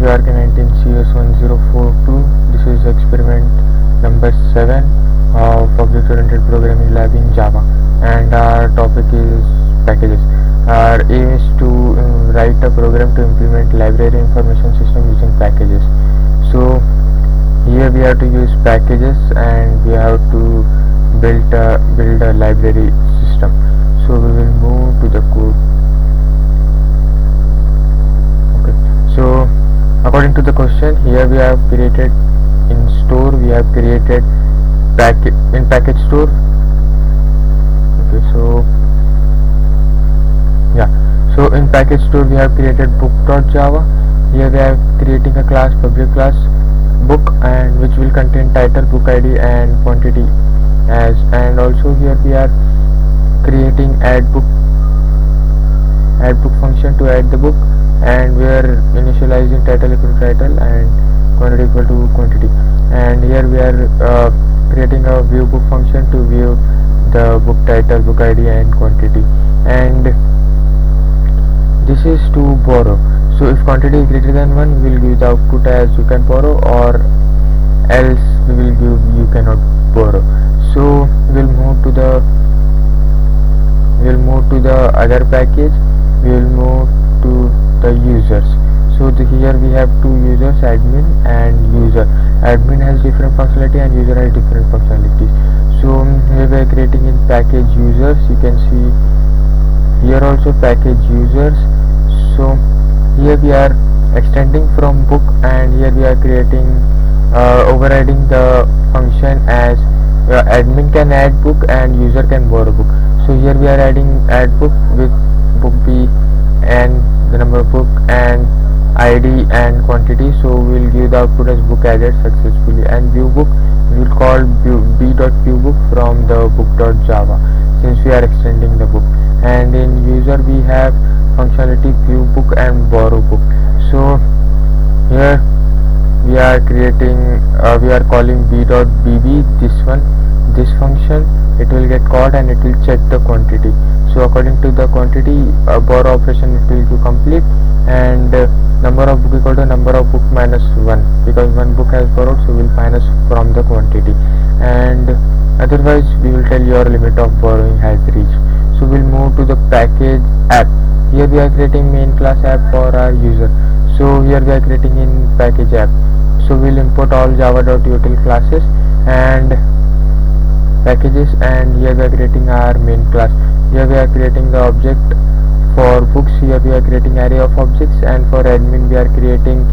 PRK19 CS1042. This is experiment number 7 of object-oriented programming lab in Java, and our topic is packages. Our aim is to write a program to implement library information system using packages. So here we have to use packages, and we have to build a library system. So we will move to the code. Okay, so according to the question, here we have created in store, we have created package store. Okay, so yeah, so in package store we have created book.java. Here we are creating a class, public class book, and which will contain title, book ID and quantity as, and also here we are creating add book function to add the book, and we are initializing title equal to title and quantity equal to quantity, and here we are creating a view book function to view the book title, book ID and quantity, and this is to borrow. So if quantity is greater than 1, we will give the output as you can borrow, or else we will give you cannot borrow. So we'll move to the other package. We will move to the users. So here we have two users, admin and user. Admin has different functionality and user has different functionalities. So here we are creating in package users. You can see here also package users. So here we are extending from book, and here we are creating overriding the function as admin can add book and user can borrow book. So here we are adding add book with book b and the number of book and ID and quantity. So we will give the output as book added successfully, and view book we will call b.viewBook from the book.java since we are extending the book, and in user we have functionality view book and borrow book. So here we are creating we are calling b.bb, this function. It will get called and it will check the quantity. So according to the quantity, borrow operation it will be complete, and number of book equal to number of book minus 1, because one book has borrowed, so we will minus from the quantity, and otherwise we will tell your limit of borrowing has reached. So we'll move to the package app. Here we are creating main class app for our user. So here we are creating in package app. So we'll import all java.util classes and packages, and here we are creating our main class. Here we are creating the object for books. Here we are creating array of objects, and for admin we are creating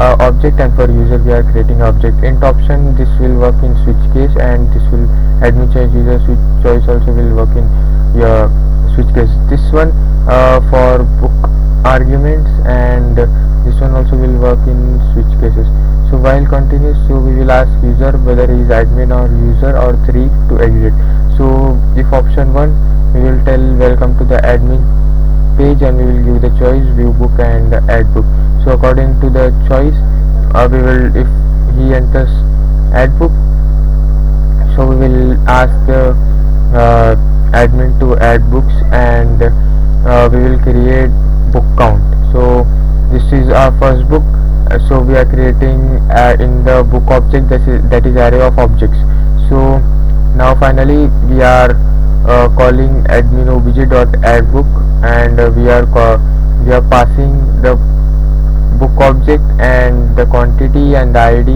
object, and for user we are creating object. Int option, this will work in switch case, and this will admin choice, user switch choice also will work in your switch case. This one for book arguments, and this one also will work in switch cases. So while continues, so we will ask user whether he is admin or user, or 3 to exit. So if option 1, we will tell welcome to the admin page, and we will give the choice view book and add book. So according to the choice, we will, if he enters add book, so we will ask the admin to add books, and we will create book count. So this is our first book. So we are creating in the book object, that is array of objects. So now finally we are calling admin obj.addBook, and we are passing the book object and the quantity and the ID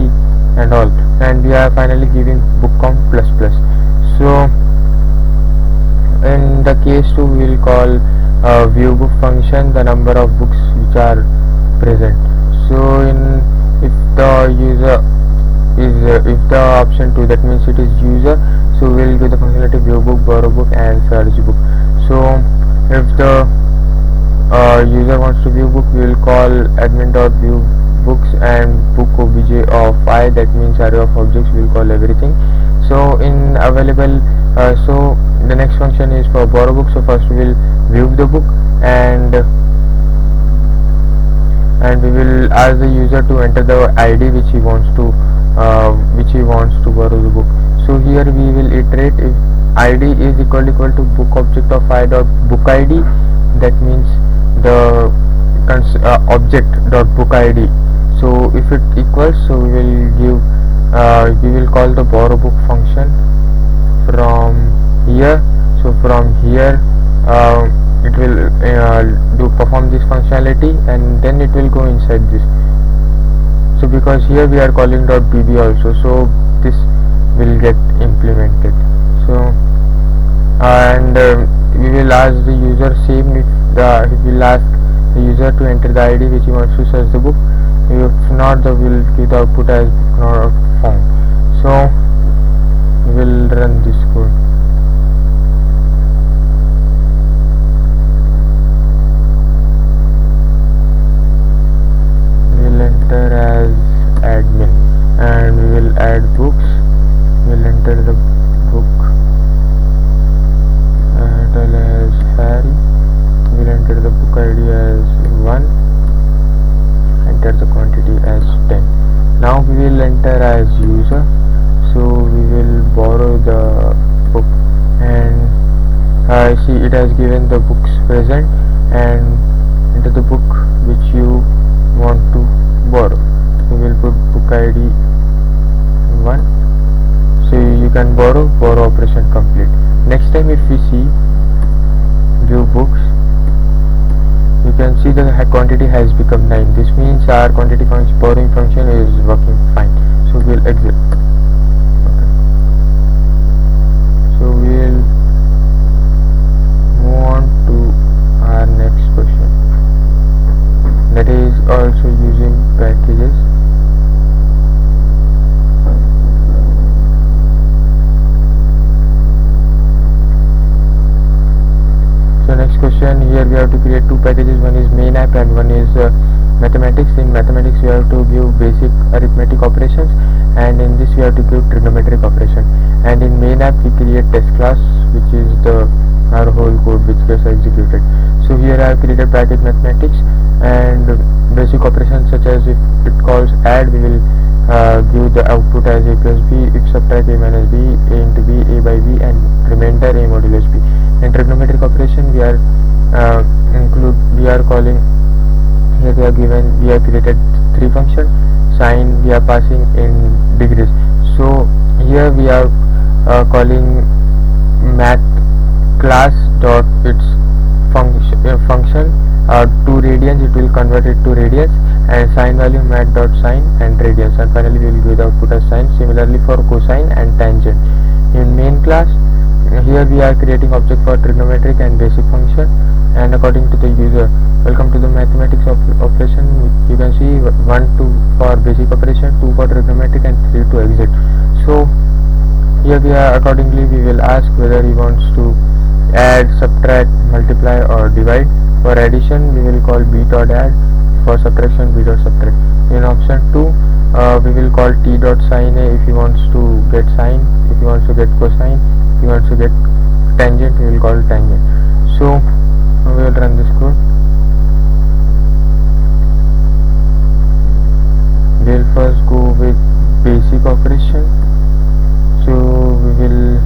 and all, and we are finally giving book count plus plus. So in the case 2, we will call view book function the number of books which are present. So if the user is if the option 2, that means it is user, so we will give the functionality view book, borrow book and search book. So if the user wants to view book, we will call admin.view books and book obj of I, that means array of objects, we will call everything. So in available, so the next function is for borrow book. So first we will view the book, and we will ask the user to enter the ID which he wants to borrow the book. So here we will iterate if ID is equal to book object of I dot book ID, that means the object dot book ID So if it equals, so we will call the borrow book function from here. So from here it will do perform this functionality, and then it will go inside this. So because here we are calling .bb also, so this will get implemented. So and we will ask the user same if we will ask the user to enter the ID which he wants to search the book. If not, we will give the output as book not found. So we will run this code. We will enter as admin and we will add books. We will enter the book title as Harry. We will enter the book ID as 1. Enter the quantity as 10. Now we will enter as user. So we will borrow the book, and see it has given the books present, and enter the book which you want to borrow. We will put book ID 1. So you can borrow operation complete. Next time if we see view books, you can see the quantity has become 9. This means our quantity function borrowing function is working fine. So we'll exit. Okay. So we'll move on to our next question, that is also using packages. So next question, here we have to create two packages. One is main app and one is mathematics. In mathematics we have to give basic arithmetic operations, and in this we have to give trigonometric operation. And in main app we create test class, which is our whole code which gets executed. So here I have created package mathematics, and basic operations such as if it calls add, we will give the output as a plus b. If subtract, a minus b, a into b, a by b, and remainder a modulus b. In trigonometric operation we are calling, here we have created three functions. Sine we are passing in degrees. So here we are calling math class dot its function 2 radians, it will convert it to radians, and sine value math dot sine and radians, and finally we will give the output as sine. Similarly for cosine and tangent. In main class, here we are creating object for trigonometric and basic function, and according to the user. Welcome to the mathematics operation. You can see 1 2 for basic operation, 2 for trigonometric, and 3 to exit. So here we are accordingly we will ask whether he wants to add, subtract, multiply, or divide. For addition we will call b dot add. For subtraction b dot subtract. In option 2 we will call t dot sine a if he wants to get sine, if he wants to get cosine, if he wants to get tangent, we will call tangent. So we will run this code. We will first go with basic operation. So we will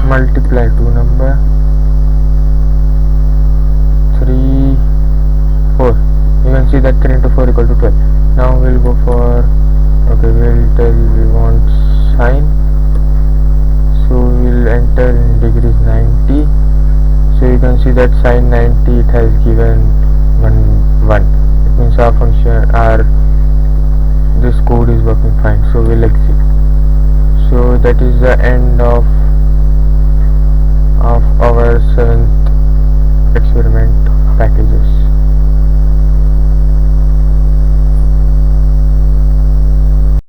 multiply two number 3 4. You can see that 3 into 4 equal to 12. Now we will go for, okay, we will tell we want sine. So we will enter in degrees 90. So you can see that sine 90 it has given 1. It means our function, this code is working fine. So we'll exit. So that is the end of